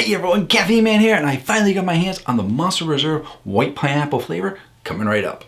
Hey everyone, Caffeine Man here, and I finally got my hands on the Monster Reserve white pineapple flavor coming right up.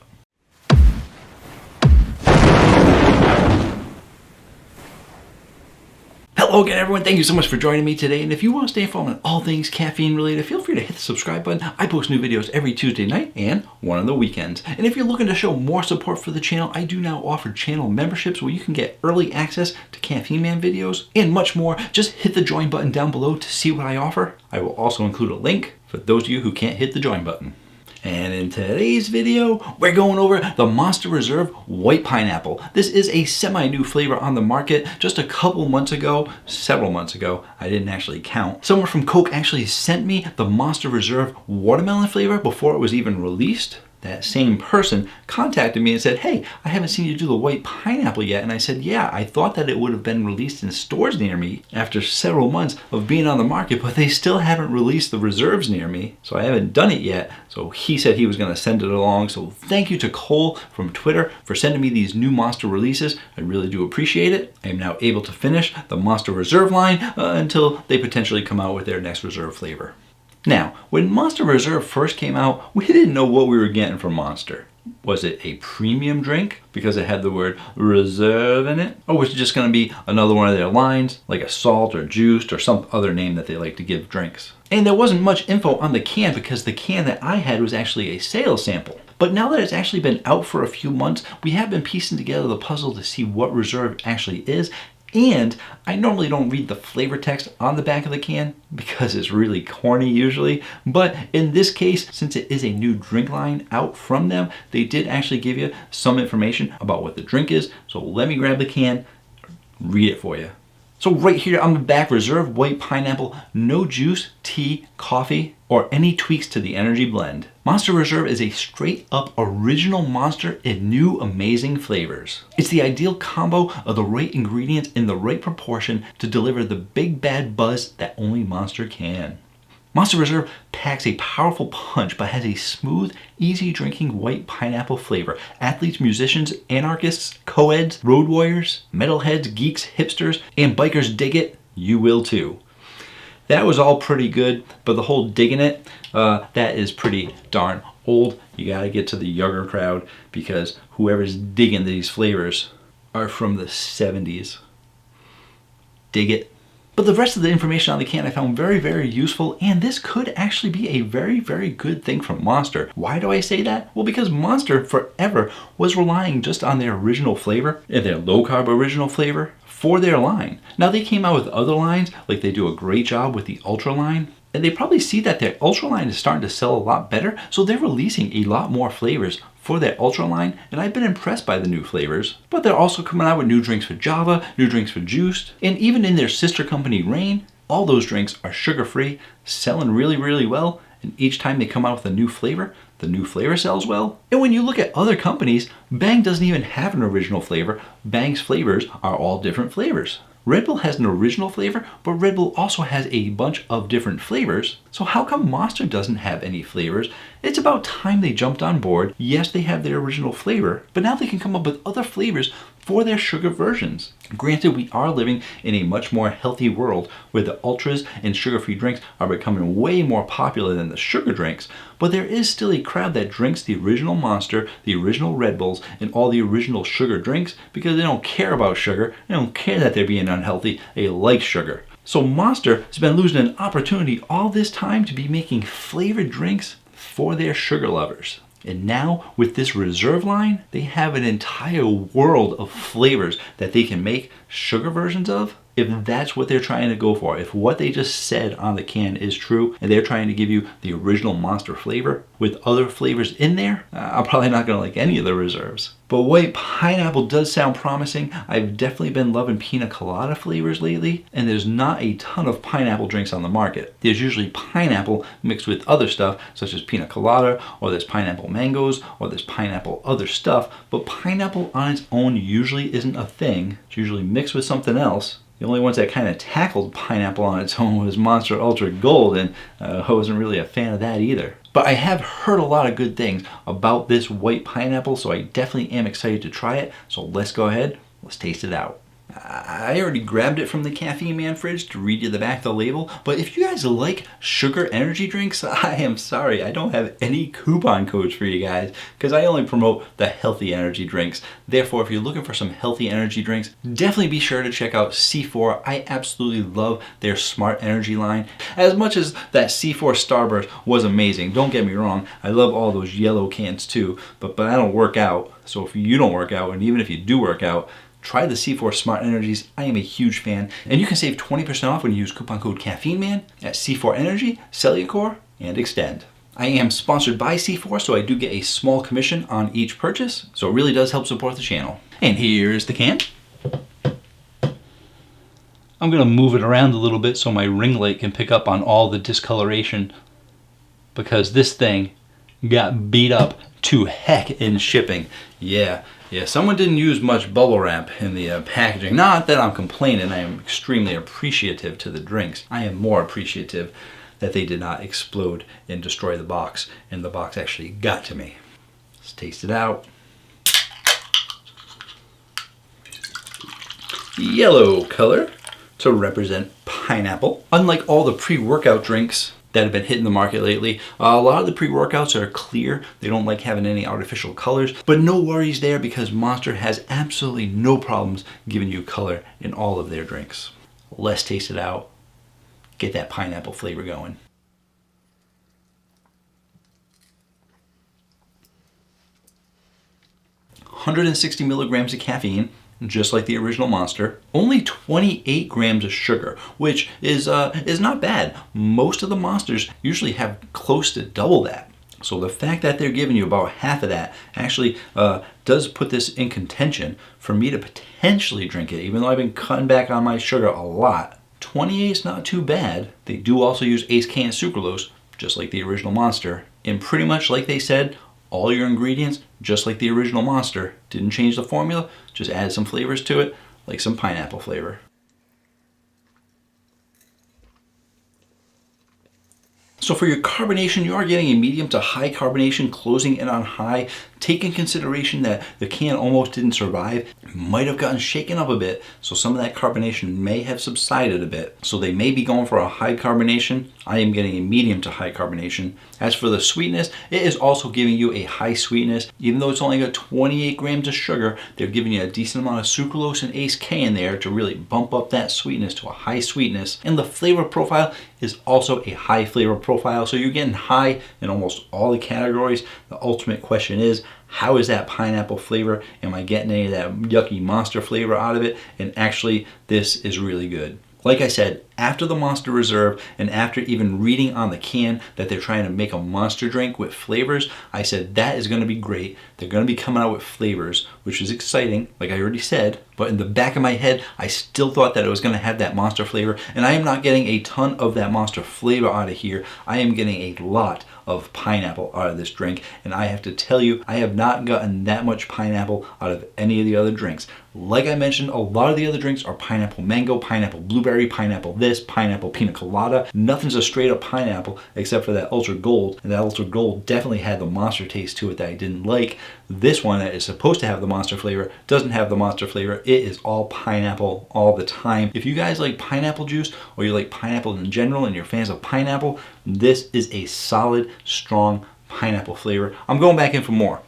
Hello again everyone, thank you so much for joining me today, and if you want to stay informed on all things caffeine related, feel free to hit the subscribe button. I post new videos every Tuesday night and one on the weekends. And if you're looking to show more support for the channel, I do now offer channel memberships where you can get early access to Caffeine Man videos and much more. Just hit the join button down below to see what I offer. I will also include a link for those of you who can't hit the join button. And in today's video, we're going over the Monster Reserve White Pineapple. This is a semi-new flavor on the market. Just a couple months ago, several months ago, I didn't actually count, someone from Coke actually sent me the Monster Reserve Watermelon flavor before it was even released. That same person contacted me and said, hey, I haven't seen you do the white pineapple yet. And I said, yeah, I thought that it would have been released in stores near me after several months of being on the market, but they still haven't released the reserves near me. So I haven't done it yet. So he said he was going to send it along. So thank you to Cole from Twitter for sending me these new Monster releases. I really do appreciate it. I am now able to finish the Monster Reserve line until they potentially come out with their next reserve flavor. Now, when Monster Reserve first came out, we didn't know what we were getting from Monster. Was it a premium drink because it had the word reserve in it? Or was it just going to be another one of their lines, like a salt or juiced or some other name that they like to give drinks? And there wasn't much info on the can because the can that I had was actually a sales sample. But now that it's actually been out for a few months, we have been piecing together the puzzle to see what reserve actually is. And I normally don't read the flavor text on the back of the can because it's really corny usually. But in this case, since it is a new drink line out from them, they did actually give you some information about what the drink is. So let me grab the can, read it for you. So right here on the back, Reserve White Pineapple, no juice, tea, coffee, or any tweaks to the energy blend. Monster Reserve is a straight up original Monster in new amazing flavors. It's the ideal combo of the right ingredients in the right proportion to deliver the big bad buzz that only Monster can. Monster Reserve packs a powerful punch but has a smooth, easy drinking white pineapple flavor. Athletes, musicians, anarchists, co-eds, road warriors, metalheads, geeks, hipsters, and bikers dig it. You will too. That was all pretty good, but the whole digging it, that is pretty darn old. You gotta get to the younger crowd because whoever's digging these flavors are from the 70s. Dig it. But the rest of the information on the can I found very, very useful, and this could actually be a very, very good thing from Monster. Why do I say that? Well, because Monster forever was relying just on their original flavor and their low-carb original flavor for their line. Now they came out with other lines, like they do a great job with the Ultra line, and they probably see that their Ultra line is starting to sell a lot better, so they're releasing a lot more flavors for their Ultra line, and I've been impressed by the new flavors. But they're also coming out with new drinks for Java, new drinks for Juiced, and even in their sister company Reign, all those drinks are sugar-free, selling really, really well, and each time they come out with a new flavor, the new flavor sells well. And when you look at other companies, Bang doesn't even have an original flavor. Bang's flavors are all different flavors. Red Bull has an original flavor, but Red Bull also has a bunch of different flavors. So how come Monster doesn't have any flavors? It's about time they jumped on board. Yes, they have their original flavor, but now they can come up with other flavors for their sugar versions. Granted, we are living in a much more healthy world where the ultras and sugar-free drinks are becoming way more popular than the sugar drinks, but there is still a crowd that drinks the original Monster, the original Red Bulls, and all the original sugar drinks because they don't care about sugar, they don't care that they're being unhealthy, they like sugar. So Monster has been losing an opportunity all this time to be making flavored drinks for their sugar lovers. And now with this reserve line, they have an entire world of flavors that they can make sugar versions of. If that's what they're trying to go for, if what they just said on the can is true and they're trying to give you the original Monster flavor with other flavors in there, I'm probably not going to like any of the reserves. But white pineapple does sound promising. I've definitely been loving pina colada flavors lately, and there's not a ton of pineapple drinks on the market. There's usually pineapple mixed with other stuff such as pina colada, or there's pineapple mangoes, or there's pineapple other stuff, but pineapple on its own usually isn't a thing. It's usually mixed with something else. The only ones that kind of tackled pineapple on its own was Monster Ultra Gold, and I wasn't really a fan of that either. But I have heard a lot of good things about this white pineapple, so I definitely am excited to try it. So let's go ahead, let's taste it out. I already grabbed it from the Caffeine Man fridge to read you the back of the label, but if you guys like sugar energy drinks, I am sorry, I don't have any coupon codes for you guys because I only promote the healthy energy drinks. Therefore, if you're looking for some healthy energy drinks, definitely be sure to check out C4. I absolutely love their Smart Energy line. As much as that C4 Starburst was amazing, don't get me wrong, I love all those yellow cans too, but I don't work out, so if you don't work out, and even if you do work out, try the C4 Smart Energies. I am a huge fan. And you can save 20% off when you use coupon code CaffeineMan at C4 Energy, Cellucor, and Extend. I am sponsored by C4, so I do get a small commission on each purchase. So it really does help support the channel. And here's the can. I'm going to move it around a little bit so my ring light can pick up on all the discoloration, because this thing got beat up to heck in shipping. Yeah, someone didn't use much bubble wrap in the packaging. Not that I'm complaining, I am extremely appreciative to the drinks. I am more appreciative that they did not explode and destroy the box, and the box actually got to me. Let's taste it out. Yellow color to represent pineapple. Unlike all the pre-workout drinks that have been hitting the market lately, a lot of the pre-workouts are clear. They don't like having any artificial colors, but no worries there because Monster has absolutely no problems giving you color in all of their drinks. Let's taste it out. Get that pineapple flavor going. "160 milligrams of caffeine, just like the original Monster. Only 28 grams of sugar, which is not bad. Most of the Monsters usually have close to double that. So the fact that they're giving you about half of that actually does put this in contention for me to potentially drink it, even though I've been cutting back on my sugar a lot. 28 is not too bad. They do also use Ace Can sucralose, just like the original Monster. And pretty much like they said, all your ingredients, just like the original Monster. Didn't change the formula, just added some flavors to it, like some pineapple flavor. So for your carbonation, you are getting a medium to high carbonation, closing in on high. Take in consideration that the can almost didn't survive. It might have gotten shaken up a bit, so some of that carbonation may have subsided a bit. So they may be going for a high carbonation. I am getting a medium to high carbonation. As for the sweetness, it is also giving you a high sweetness. Even though it's only got 28 grams of sugar, they're giving you a decent amount of sucralose and Ace K in there to really bump up that sweetness to a high sweetness. And the flavor profile is also a high flavor profile, so you're getting high in almost all the categories. The ultimate question is, how is that pineapple flavor? Am I getting any of that yucky Monster flavor out of it? And actually, this is really good. Like I said, after the Monster Reserve and after even reading on the can that they're trying to make a Monster drink with flavors, I said that is going to be great. They're going to be coming out with flavors, which is exciting, like I already said. But in the back of my head, I still thought that it was going to have that Monster flavor. And I am not getting a ton of that Monster flavor out of here. I am getting a lot of pineapple out of this drink. And I have to tell you, I have not gotten that much pineapple out of any of the other drinks. Like I mentioned, a lot of the other drinks are pineapple mango, pineapple blueberry, pineapple this, pineapple pina colada. Nothing's a straight up pineapple except for that Ultra Gold. And that Ultra Gold definitely had the Monster taste to it that I didn't like. This one that is supposed to have the Monster flavor doesn't have the Monster flavor. It is all pineapple all the time. If you guys like pineapple juice or you like pineapple in general and you're fans of pineapple, this is a solid, strong pineapple flavor. I'm going back in for more.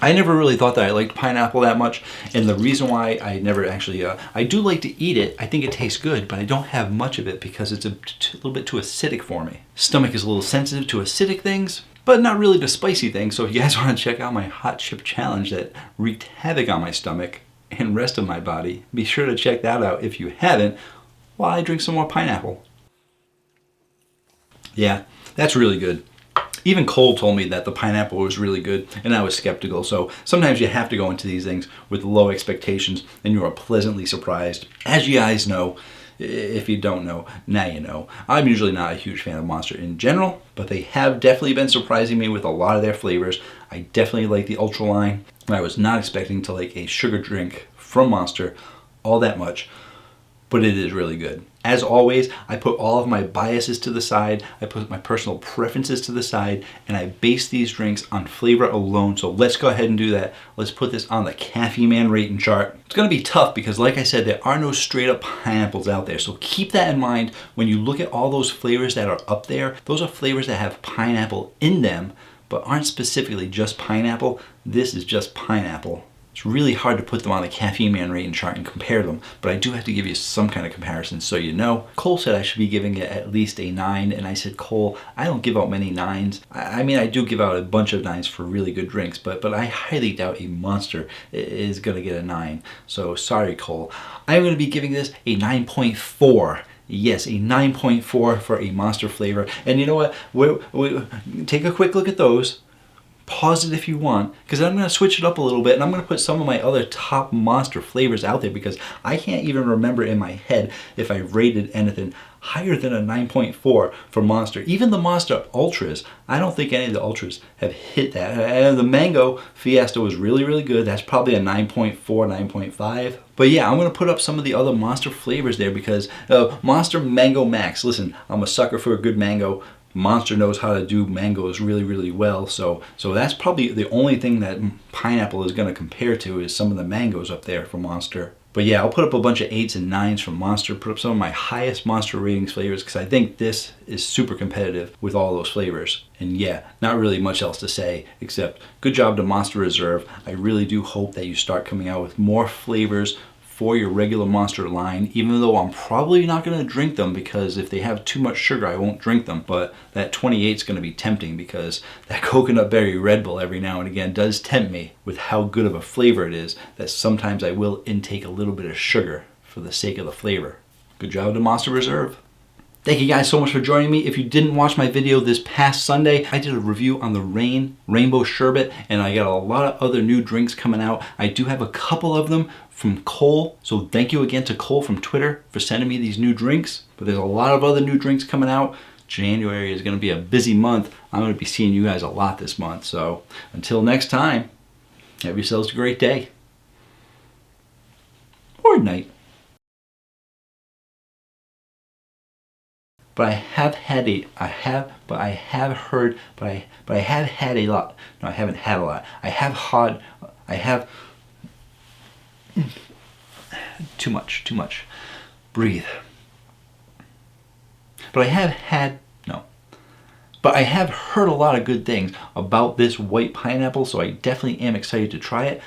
I never really thought that I liked pineapple that much, and the reason why I never actually, I do like to eat it. I think it tastes good, but I don't have much of it because it's a little bit too acidic for me. Stomach is a little sensitive to acidic things, but not really to spicy things. So if you guys want to check out my hot chip challenge that wreaked havoc on my stomach and rest of my body, be sure to check that out if you haven't, while I drink some more pineapple. Yeah, that's really good. Even Cole told me that the pineapple was really good, and I was skeptical. So sometimes you have to go into these things with low expectations, and you are pleasantly surprised. As you guys know, if you don't know, now you know. I'm usually not a huge fan of Monster in general, but they have definitely been surprising me with a lot of their flavors. I definitely like the Ultra line. I was not expecting to like a sugar drink from Monster all that much. but it is really good. As always, I put all of my biases to the side, I put my personal preferences to the side, and I base these drinks on flavor alone. So let's go ahead and do that. Let's put this on the Caffeine Man rating chart. It's gonna be tough because, like I said, there are no straight up pineapples out there. So keep that in mind when you look at all those flavors that are up there. Those are flavors that have pineapple in them, but aren't specifically just pineapple. This is just pineapple. It's really hard to put them on the Caffeine Man rating chart and compare them, but I do have to give you some kind of comparison so you know. Cole said I should be giving it at least a 9, and I said, Cole, I don't give out many 9s. I mean, I do give out a bunch of 9s for really good drinks, but I highly doubt a Monster is going to get a 9. So sorry, Cole. I'm going to be giving this a 9.4. Yes, a 9.4 for a Monster flavor. And you know what? We take a quick look at those. Pause it if you want, because I'm going to switch it up a little bit, and I'm going to put some of my other top Monster flavors out there, because I can't even remember in my head if I rated anything higher than a 9.4 for Monster. Even the Monster Ultras, I don't think any of the Ultras have hit that. And the Mango Fiesta was really, really good. That's probably a 9.4, 9.5. But yeah, I'm going to put up some of the other Monster flavors there, because Monster Mango Max, listen, I'm a sucker for a good mango. Monster knows how to do mangoes really, really well, so that's probably the only thing that pineapple is going to compare to is some of the mangoes up there for Monster. But yeah, I'll put up a bunch of 8s and 9s from Monster, put up some of my highest Monster ratings flavors, because I think this is super competitive with all those flavors. And yeah, not really much else to say, except good job to Monster Reserve. I really do hope that you start coming out with more flavors for your regular Monster line, even though I'm probably not going to drink them, because if they have too much sugar I won't drink them. But that 28 is going to be tempting, because that coconut berry Red Bull every now and again does tempt me with how good of a flavor it is, that sometimes I will intake a little bit of sugar for the sake of the flavor. Good job to Monster Reserve. Thank you guys so much for joining me. If you didn't watch my video this past Sunday, I did a review on the Rainbow Sherbet, and I got a lot of other new drinks coming out. I do have a couple of them from Cole, so thank you again to Cole from Twitter for sending me these new drinks. But there's a lot of other new drinks coming out. January is going to be a busy month. I'm going to be seeing you guys a lot this month. So until next time, have yourselves a great day. Or night. But I have had a lot. No, I haven't had a lot. I have too much. Breathe. But I have heard a lot of good things about this white pineapple, so I definitely am excited to try it.